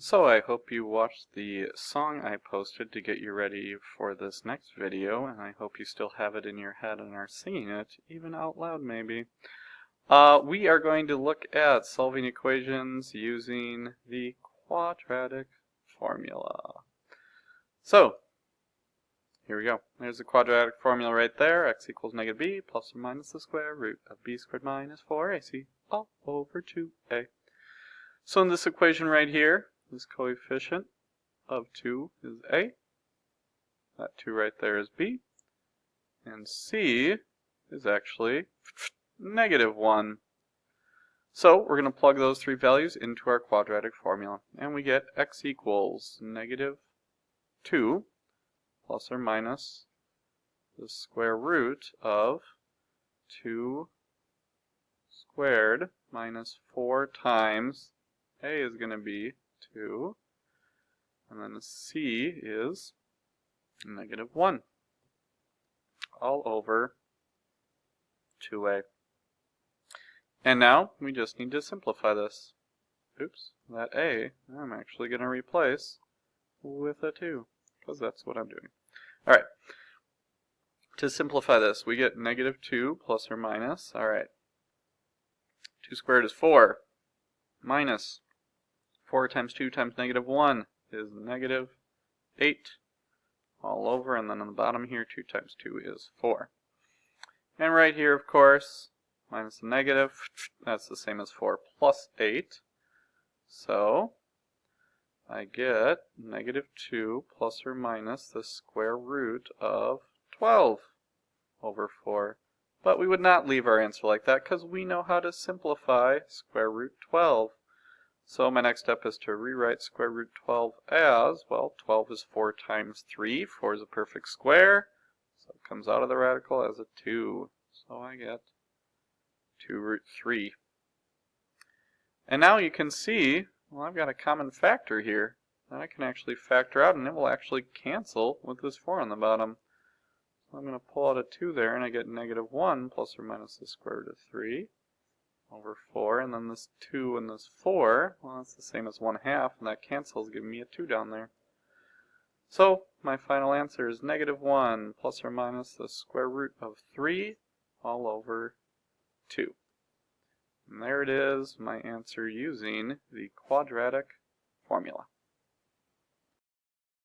So I hope you watched the song I posted to get you ready for this next video, and I hope you still have it in your head and are singing it, even out loud maybe. We are going to look at solving equations using the quadratic formula. So, here we go. There's the quadratic formula right there. X equals negative b plus or minus the square root of b squared minus 4ac all over 2a. So in this equation right here, this coefficient of 2 is a, that 2 right there is b, and c is actually negative 1. So we're going to plug those three values into our quadratic formula, and we get x equals negative 2 plus or minus the square root of 2 squared minus 4 times a is going to be 2, and then c is negative 1 all over 2a. And now we just need to simplify this. Oops, that a I'm actually going to replace with a 2, because that's what I'm doing. Alright, to simplify this, we get negative 2 plus or minus. Alright, 2 squared is 4, minus 4 times 2 times negative 1 is negative 8 all over, and then on the bottom here 2 times 2 is 4. And right here, of course, minus the negative, that's the same as 4 plus 8. So I get negative 2 plus or minus the square root of 12 over 4. But we would not leave our answer like that because we know how to simplify square root 12. So my next step is to rewrite square root 12 as, well, 12 is 4 times 3. 4 is a perfect square. So it comes out of the radical as a 2. So I get 2 root 3. And now you can see, well, I've got a common factor here that I can actually factor out, and it will actually cancel with this 4 on the bottom. So I'm going to pull out a 2 there, and I get negative 1 plus or minus the square root of 3 over 4, and then this 2 and this 4, well, that's the same as 1/2, and that cancels, giving me a 2 down there. So my final answer is negative 1 plus or minus the square root of 3 all over 2. And there it is, my answer using the quadratic formula.